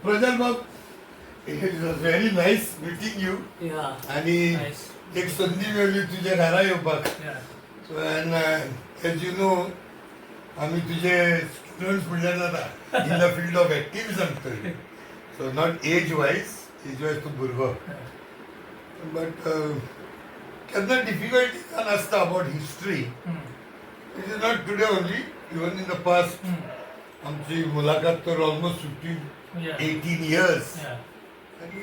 प्रजल बाब, it was very nice meeting you. आणि एक संधी मिळाली तुझ्या घरा येवपाक. एज यू नो आम्ही तुझे स्टुडंट्स म्हणल्यार जाता इन द फील्ड ऑफ एक्टिव्हिजम तरी. सो नॉट एज वायज तूं भुरगो, बट केन्ना डिफिकल्टी नासता about history. It is not today only, even in the past. आमची मुलाखत तर ऑलमोस्ट 18 years. आणि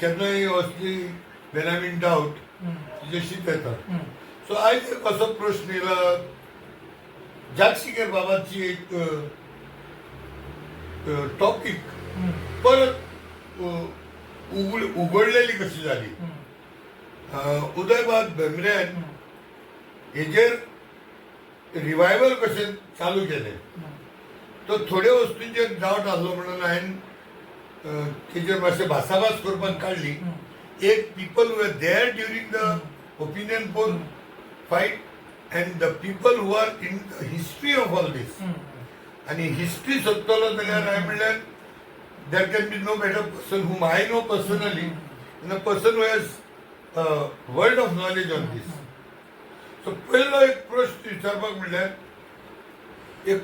केन्नाय असली वेन आय इन डाऊट तुझ्याशीच येतात. सो आयज एक असो प्रश्न येयला, जागशिकेर बाबाची एक टॉपिक परत उघडलेली कशी झाली. उदयबाब भेंब्रेन हेजेर रिवायवल कशें चालू केलें. तो थोड्यो वस्तूंचेर डावट आसलो म्हणून हांवें तेजेर मातशें भासाभास करपाक काडली. एक people were there during the opinion poll fight and the people who are in the history of all these. आणि हिस्ट्री सोदतलो जाल्यार हांवें म्हणल्यार there can be no better person whom I know personally, and a person who has world of knowledge on this. So पहिलो एक प्रश्न विचारपाक म्हणल्यार, एक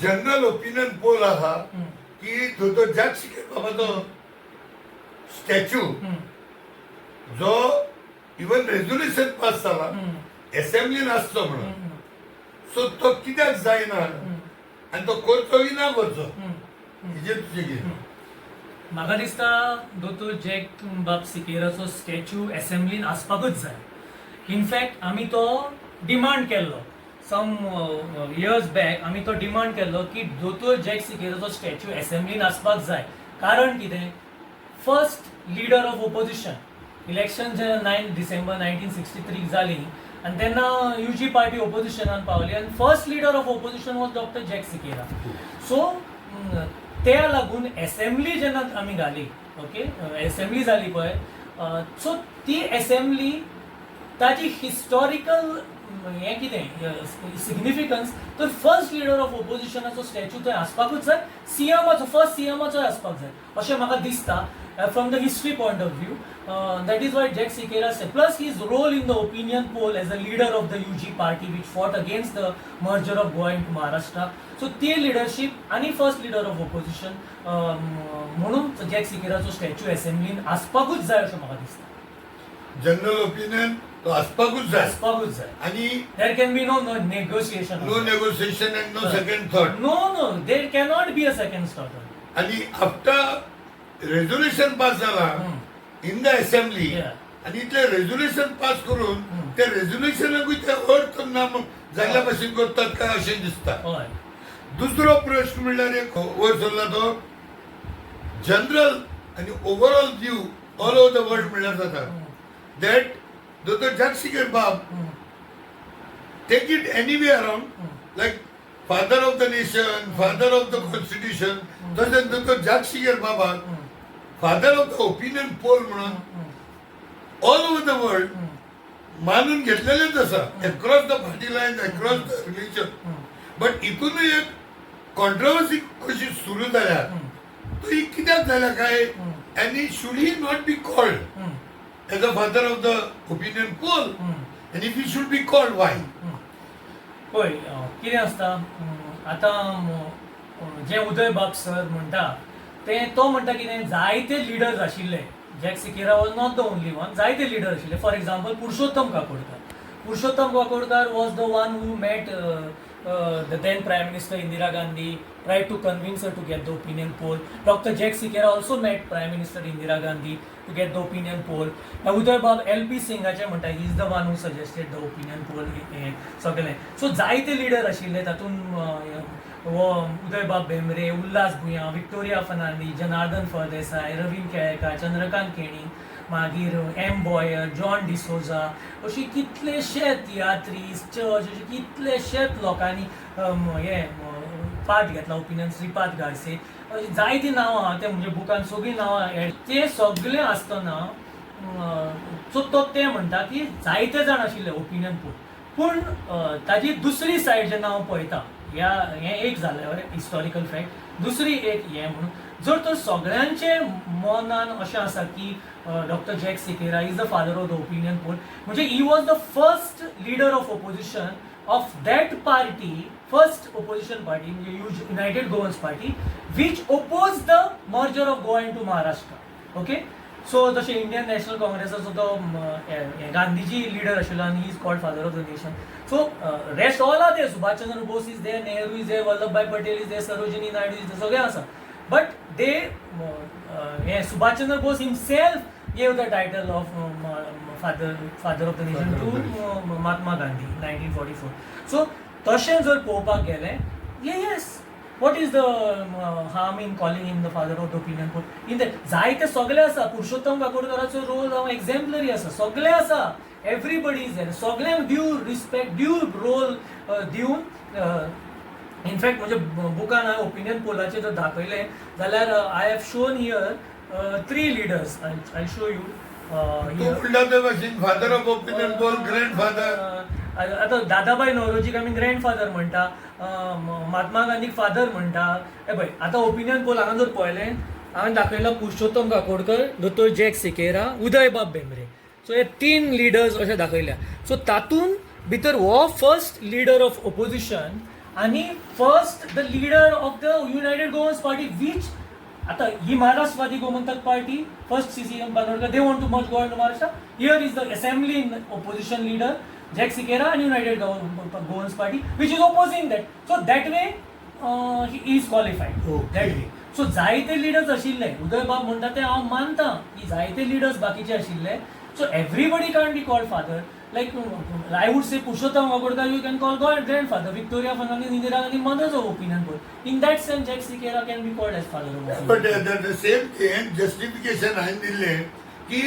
जनरल ओपिनियन पोल आहा की तो जागशिकेर बाबाचो स्टॅच्यू जो इवन रेझोल्युशन पास जाला असेंब्लीन आसचो म्हणून, सो तो कित्याक जायना आनी तो करचो की ना करचो, हेजेर तुजें कितें? म्हाका दिसता दोतोर जॅक सिक्वेराचो स्टॅच्यू असेंब्लीन आसपाकूच जाय. इनफॅक्ट आमी तो डिमांड केल्लो सम इयर्स बॅक. आमी तो डिमांड केल्लो की दोतोर जॅक सिक्वेराचो स्टॅच्यू असेंब्लीन आसपाक जाय. कारण कितें, first leader of opposition. Election जेन्ना 9 डिसेंबर 1963 जाली आनी तेन्ना UG पार्टी ओपोजिशनान पावली आनी first leader of opposition was doctor Jack Sequeira. So त्या लागून असेंब्ली जेन्ना आमी घाली, ओके, असेंब्ली जाली पळय, सो ती असेंब्ली ताची हिस्टॉरिकल हें कितें सिग्निफिकन्स, तर फर्स्ट लीडर ऑफ ओपोजिशनाचो स्टॅच्यू थंय आसपाकूच जाय. सीएमाचो, फर्स्ट सीएमाचोय आसपाक जाय अशें म्हाका दिसता from the history point of view. That is why Jack Sequeira plays his role in the opinion poll as a leader of the UG party which fought against the merger of Goa into Maharashtra. So ती leadership आनी first leader of opposition म्हणून जॅक सिक्वेराचो statue असेंब्लीन आसपाकूच जाय अशें म्हाका दिसता. जनरल ओपिनियन तो आसपाकूच जाय. आसपाकूच जाय. आणि there can be no negotiation. No negotiation and no second thought. No there cannot be a second thought. आणि आफ्टर रेझोल्युशन पास जाला इन द असेंब्ली, आणि इतले रेझोल्युशन पास करून त्या रेझोल्युशनाकूय ते अर्थ ना जाल्ल्या भशेन करतात काय अशें दिसता. दुसरो प्रश्न म्हणल्यार एक वयर सरला तो जनरल आणि overall view all over the world म्हणल्यार जाता that Dr. Jagshiker Bab take it anywhere around, like father of the nation, father of the constitution. तसेच Dr. Jagshiker Baba father of the opinion poll म्हणून all over the world मानून घेतलेलेच आसा, across the party lines, across the religion. But इतूनय एक controversy कशी सुरू जाल्या, तो ही कित्याक जाल्या काय, and he should he not be called as a father of the opinion poll, and if he should be called, why? पळय कितें आसता, आतां जे उदयबाब सर म्हणटा तो म्हणटा कितें, जायते लिडर्स आशिल्ले. Jack Sequeira was not the only one. जायते लिडर आशिल्ले. For example Purushottam Kakodkar was the one who met the then Prime Minister Indira Gandhi, tried to convince her to get the opinion poll. Dr. Jack Sequiera also met Prime Minister Indira Gandhi to get the opinion poll. Now Udaybab LP Singhaचे म्हणटा, he is the one who suggested the opinion poll. सगळे सो जायते leader आशिल्ले. तातून उदयबाब भेंब्रे, उल्हास भुयां, Victoria Fernandes, Janardan Phaldesai, Ravindra Kelekar, Chandrakant Keni, मागीर M Boyer, John D'Souza, अशी कितलेशे tiatrist, church, अशे कितलेशेच लोकांनी हे पार्ट घेतला. ओपिनियन श्रीपाद गाडसे, जायतीं नांवां आहा ते म्हणजे बुकान सगळीं नांवां. ते सगळें आसतना सो ते म्हणटा की जायते जाण आशिल्ले ओपिनियन पोल. पूण ताजी दुसरी सायड जेन्ना हांव पळयता ह्या हें एक जालें हिस्टॉरिकल फॅक्ट. दुसरी एक हें म्हणून जर तर सगळ्यांचे मनान अशें आसा की doctor Jack Sequeira is the father of the opinion poll, म्हणजे he was the first leader of opposition of that party, first opposition party म्हणजे United Goans party which oppose the merger of Goa into Maharashtra. Okay, so जशें इंडियन नॅशनल काँग्रेसाचो तो Gandhiji leader आशिल्लो आनी he is called father of the nation. So rest all are there, Subhash Chandra Bose is there, Nehru is there, Vallabhbhai Patel is there, Sarojini Naidu is there, सगळे आसा. But they Subhash Chandra Bose himself gave the title of father of the nation to Mahatma Gandhi 1944. So तशें जर पळोवपाक गेलें, yes, what is the harm in calling him the father of the opinion poll? In that जायते सगळे आसा, पुरुषोत्तम काकोडकराचो role हांव एक्झॅम्पलरी आसा, सगळे आसा, एवरीबडी इज देर, सगळ्यांक ड्यू रिस्पेक्ट, ड्यू रोल दिवन. इनफॅक्ट म्हणजे बुकान हांवें ओपिनियन पोलाचेर जर दाखयलें जाल्यार I have shown here 3 leaders. I'll show you. Father of opinion pole, grandfather. आता दादाबाई नौरोजीक आमी ग्रँडफादर म्हणटा, महात्मा गांधीक फादर म्हणटा. हे पळय, आतां ओपिनियन पोल हांगा जर पळयलें, हांवें दाखयला पुरुषोत्तम काकोडकर, दोतोर जॅक सिकेरा, उदयबाब भेंब्रे. सो हे 3 लिडर्स अशें दाखयल्या. सो तातूंत भितर हो फर्स्ट लिडर ऑफ ओपोजिशन आनी first the leader of the united Goans party which आता ही Maharashtrawadi Gomantak party, first CCM Bandodkar, they want to merge Goa into Maharashtra. Here is the assembly in opposition leader Jack Sequeira and United Governance Party which is opposing that. So that way he is qualified. That way. So जायते leaders आशिल्ले, उदयबाब म्हणटा ते हांव मानता की जायते leaders बाकीचे आशिल्ले. So everybody can't be called father. Like I would say Purushottam Vagodkar you can call grandfather. Victoria Fernandez, Indira Gandhi, mothers of opinion poll. In that sense, Jack Sequeira can be called as father of opinion. But the same thing justification हांवें दिल्लें की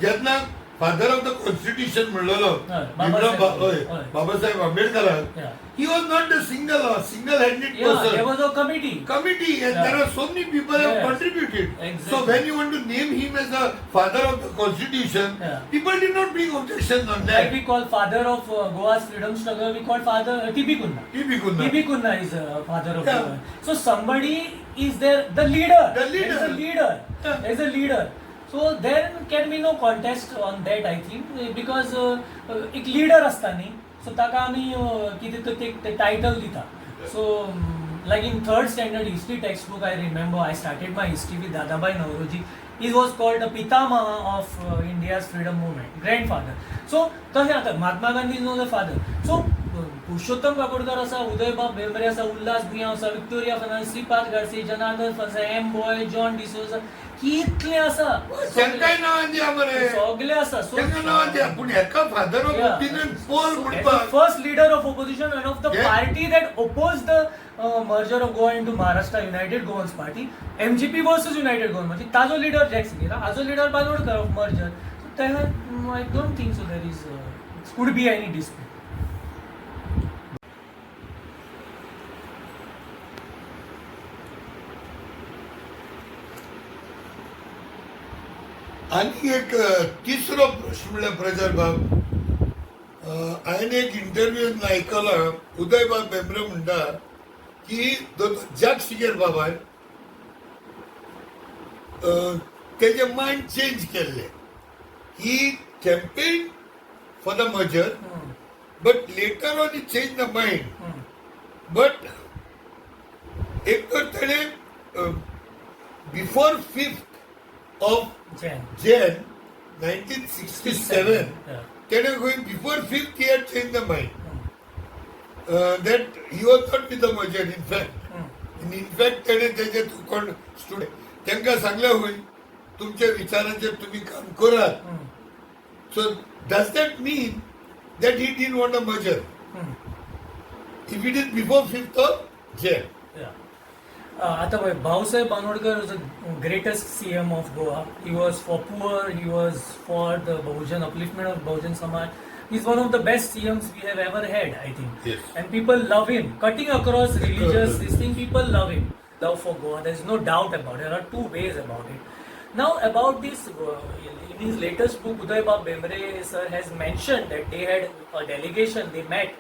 जेन्ना father of the constitution म्हणलेलो बाबासाहेब आंबेडकराक, he was not the single-handed person. There was a committee and there are so many people have contributed. Exactly. So when you want to name him as the father of the constitution, people did not bring objections on that. Like we call father of Goa's freedom struggle, we call father T.B. Kunna. T.B. Kunna is father of Goa. So somebody is there, the leader. There is a leader. So there can be no contest on that, I think, because एक leader असता न्ही, so ताका आमी कितें तो ते title दिता. So like in 3rd standard history textbook, I remember I started my history with Dadabai Nauroji. He was called the Pitamaha of India's freedom movement, grandfather. So तशें आता Mahatma Gandhi is not the father. So पुरुषोत्तम काकोडकर आसा, उदयबाब भेंब्रे आसा, उल्हास भुयां आसा, Victoria Fernandes, Shripad Gadse, Janardan Phanse, M Boy, John D'Souza, कितले आसा, सगळे नांवां दिया मरे, सगळे आसा. सो नांवां दिया, पूण हेका फादर ऑफ ओपिनियन पोल म्हणपाक first leader of opposition and of the party that oppose the merger of Goa into Maharashtra, United Goans Party, MGP versus United Goans Party. ताजो लीडर जॅक सिकेरा, हाजो leader Bandodkar of merger. So तेन्ना I don't think so there is could be any dispute. आनी एक तिसरो प्रश्न म्हणल्यार प्रजल बाब, हांवें एक इंटरव्यून आयकला, उदयबाब भेंब्रे म्हणटा की जॅक सिकेरा बाबान तेजे मायंड चेंज केल्ले. He campaign for the merger, but later on he change the mind. But एक तर तेणें बिफोर 5th of Jan 1967, तेणें going before 5th he had changed the mind. That he was not with the merger. In fact तेणें तेजे कोण student तांकां सांगलें हुंय तुमच्या विचारांचेर तुमी काम करात. So does that mean that he didn't want a merger? If it is before 5th of Jan. आता पळय, Bhausaheb Bandodkar was the greatest CM of Goa. He was for poor, he was for the Bahujan upliftment of Bahujan Samaj. He's one of the best CMs we have ever had, I think. Yes. And people love him. Cutting across religious, this thing, people love him. Love for Goa, there's no doubt about it. There are two ways about it. Now about this, in his latest book, Udaybab Bembre sir has mentioned that they had a delegation, they met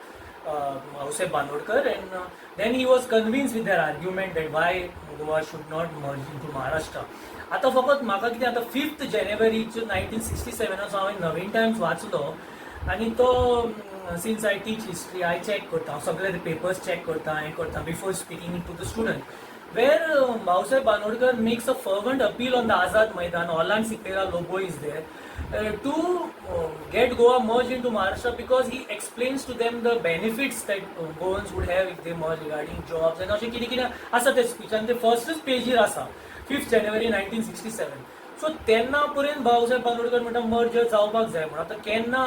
Bhausaheb Bandodkar, and then he was convinced with their argument that why Goa should not merge into Maharashtra. आता फकत म्हाका कितें आता 5th January 1967 हांवें नवीन Times वाचलो आनी तो since I teach history हांव चॅक करता, हांव सगळे पेपर्स चॅक करता, हें करता before speaking to the student. Where Bhausaheb Bandodkar makes a fervent appeal on the Azad Maidan, Orlan Sequiera logo is there, to get Goa merged into Maharashtra, because he explains to them the benefits that Goans would have if they merge regarding jobs and अशें कितें कितें आसा ते speech, आनी ते फर्स्टच पेजीर आसा 5th January 1967. सो तेन्ना पर्यंत भाऊसाहेब बांदोडकर म्हणटा मर्जर जावपाक जाय म्हणून. आतां केन्ना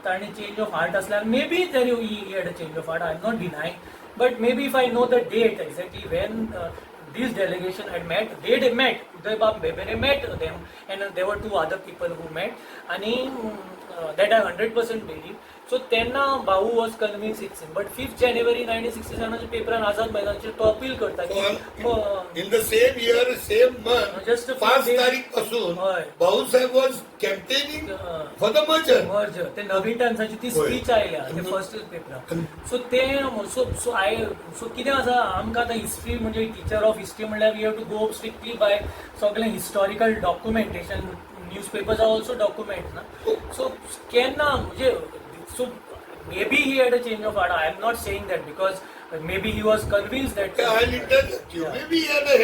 ताणें चेंज ऑफ हार्ट असल्यार maybe there he had a change of heart, I am not denying, but maybe if I know the date exactly when this delegation had met, they met, Uday Bab Bebere met them, and there were 2 other people who met, and that I 100% believe. So tenna Bahu was convinced it's him, but 5th January 1967 paper and Azad Maidanचे तो appeal करता की in the same year, same month, just 5 तारीख पासून Bhausaheb was campaigning for the merger. ते नवीन टाइम्साची ती speech आयल्या ते first पेपरार. सो ते सो कितें आसा आमकां आतां हिस्ट्री म्हणजे टीचर ऑफ हिस्ट्री म्हणल्यार we have to go strictly by सगळें historical documentation. Newspapers are also document ना. सो केन्ना म्हणजे so maybe he had a change of heart. I am not saying that, because maybe he was convinced that. I'll interject you. Maybe he had a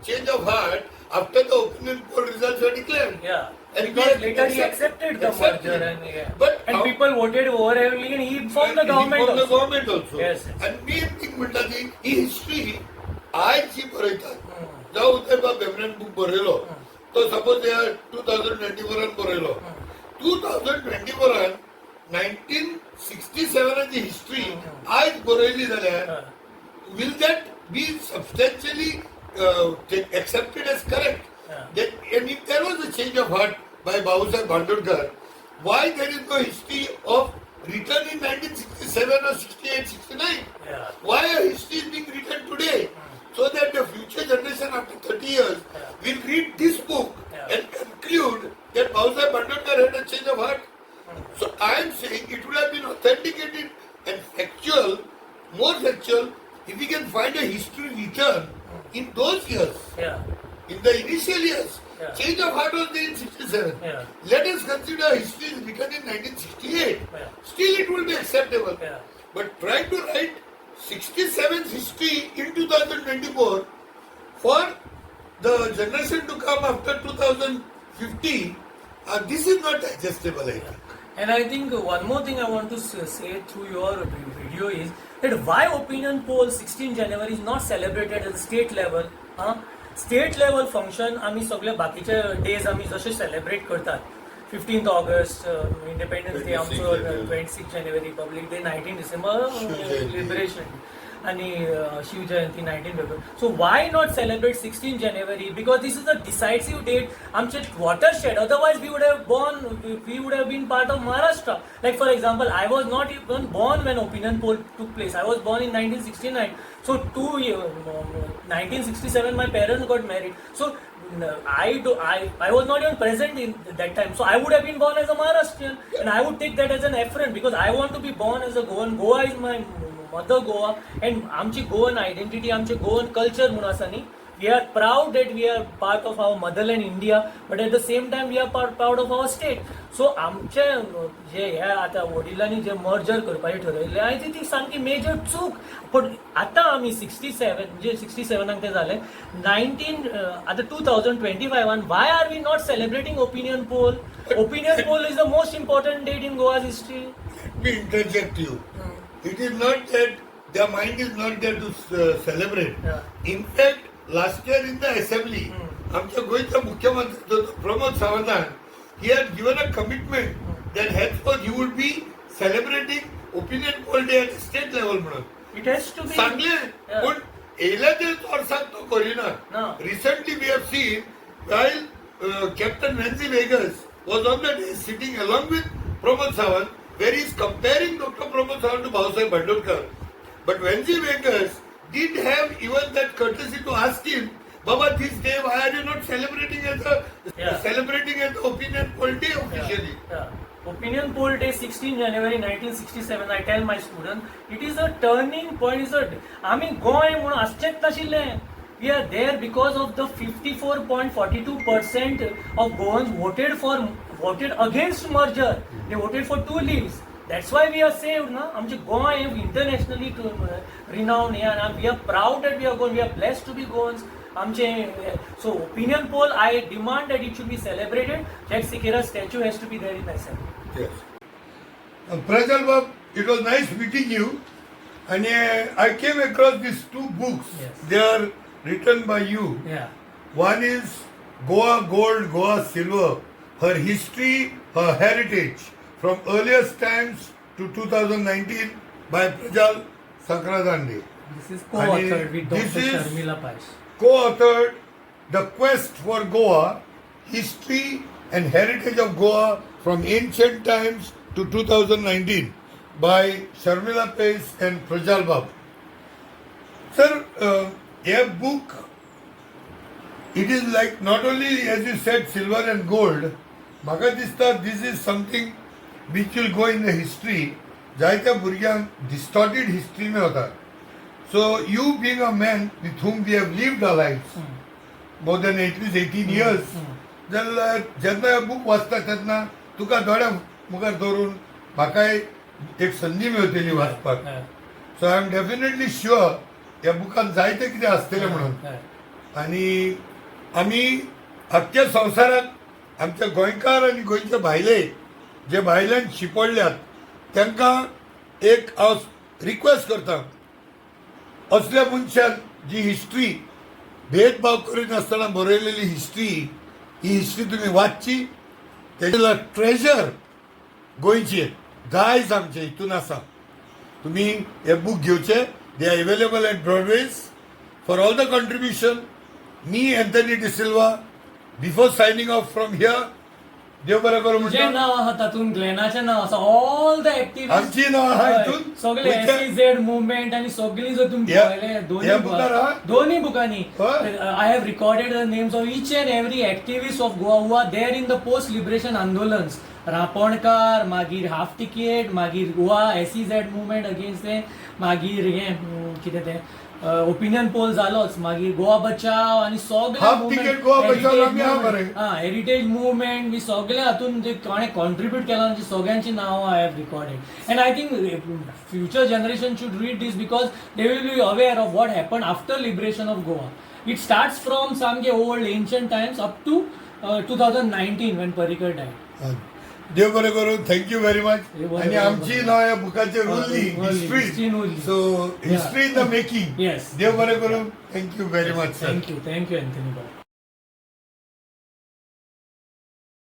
change of heart after the opinion poll results were declared. Yeah. And because later he accepted the merger and people voted overwhelmingly, and he formed the government also. Yes. And main thing म्हणटा ती ही history आज जी बरयतात, जावं उदय बाब बेबरेन book बरयलो तो suppose 2024 बरयलो, 2024 1967 ची history आज बरयली जाल्यार will that be substantially accepted as correct? That, and if there was a change of heart by Bhausaheb Bandodkar, why there is no history of written in 1967 or 68, 69? Why a history is being written today? So that the future generation after 30 years will read this book and conclude that Bhausaheb Bandodkar had a change of heart. So I am saying it would have been authenticated and factual, more factual, if we can find a history written in those years. In the initial years. Change of heart was there in 67. Let us consider history is written in 1968. Still it will be acceptable. But try to write 67's history in 2024 for the generation to come after 2050. This is not digestible, I think. And I think one more thing I want to say through your video is that why opinion poll 16 January is not celebrated at the state level. State level function आम्ही सगळे बाकीचे days आम्ही जसे celebrate करतात. 15th August independence day आमचो, 26 January Republic day, 19 December liberation आणि Shiv Jayanti 19 February. So why not celebrate 16 January? Because this is a decisive date. आमचे watershed. Otherwise we would have been part of Maharashtra. Like for example, I was not even born when opinion poll took place. I was born in 1969. So 1967 my parents got married. So I was not even present in that time. So I would have been born as a Maharashtrian, and I would take that as an affront, because I want to be born as a Goan. Goa is my mother Goa, and आमची Goan identity, आमचे Goan culture म्हणून आसा न्ही. We are proud that we are part of our motherland India, but at the same time we are proud of our state. So आमचे जे हे आता वडिलांनी जे merger करपाचें ठरयलें, I think ती सामकी मेजर चूक. पण आतां आमी 67 म्हणजे 67 ते जाले 19 आतां 2025 why are we not celebrating opinion poll? Opinion poll is the most important date in Goa's history. Let me interject you. It is not that their mind is not there to celebrate. In fact, last year in the assembly, आमच्या गोयच्या मुख्यमंत्री Pramod सावंतान, he had given a commitment that henceforth he would be celebrating opinion poll day at state level म्हणून. It has to be. सांगले, पण येयल्या वर्साक तो करिना. Recently we have seen while Captain Wenzy Vegas was on the day sitting along with Pramod Sawant, where he is comparing Dr. Pramod Sawant to Bhausaheb Bandodkar. But Wenzy Vegas did have even that courtesy to ask him, Baba, this day why are you not celebrating as the opinion poll day officially? Opinion poll day 16 January 1967. I tell my student, it is a turning point. आम्ही गोंय म्हणून आसचेच नाशिल्लें. We are there because of the 54.42% of Goans voted against merger. They voted for 2 leaves. That's why we are saved, na? आमचे Goa internationally renowned, and we are proud that we are Goan. We are blessed to be Goans. So opinion poll, I demand that it should be celebrated. That Sequieras statue has to be there in assembly. Yes. Prajal Bab, it was nice meeting you. And I came across these 2 books. Yes. They are written by you. Yeah. One is Goa Gold, Goa Silver, her history, her heritage from earliest times to 2019 by Prajal Sakhradande. This is co-authored with Dr. This is Sharmila Pai. Co-authored The Quest for Goa, History and Heritage of Goa from Ancient Times to 2019 by Sharmila Pace and Prajal Bab. Sir, a book, it is like not only, as you said, silver and gold, म्हाका दिसता this is something which will go in the history. जायत्या भुरग्यांक distorted history में होता. So you being a man with whom we have lived our lives, more than at least 18 years, जेन्ना हे book वाचता तेन्ना तुका दोळ्या मुखार धरून म्हाकाय एक संदी मेळटली वाचपाक. सो आय एम डेफिनेटली शुअर ह्या बुकान जायते कितें आसतलें म्हणून. आनी आमी आख्ख्या संवसाराक आमच्या गोंयकार आनी गोंयचे भायले जे भायल्यान शिपडल्यात तांकां एक हांव रिक्वेस्ट करता, असल्या मनशान जी हिस्ट्री भेदभाव करिनासतना बरयलेली हिस्ट्री, ही हिस्ट्री तुमी वाचची. तेजेला ट्रेजर गोंयचे दायज आमचे हितून आसा. तुमी हे बूक घेवचे. They are available at Broadways for all the contribution. मी Anthony D'Silva, before signing off from here, देव बरें करूं म्हणटा. नाव आहा तातून ग्लेनाचें नाव आसा. ऑल द एक्टिव्हिटीज आमची नांव आहा हितून. सगळे SEZ मुवमेंट आनी सगळी जर तुमी पळयले दोन्ही बुकांनी I have recorded the names of each and every activist of Goa who are there in the post liberation आंदोलन्स. रापणकार, मागीर हाफ टिकेट, मागीर गोवा SEZ मुवमेंट अगेन्स्ट ते, मागीर हे कितें तें ओपिनियन पोल जालोच, मागीर गोवा बचाव आनी सगळे हेरिटेज मुवमेंट बी सगळे हातून जे कोणें कॉन्ट्रिब्यूट केला म्हणजे सगळ्यांची नांवां I have recorded. And I think future generation should read this because they will be aware of what happen after liberation of Goa. It starts from सामके old ancient times up to 2019 when Parrikar died. देव बरें करूं. Thank you very much. आणि आमची नांव ह्या बुकाचेर उरली, history. So history in the making. देव बरें करूं. Thank you very much. Thank you Anthony bye.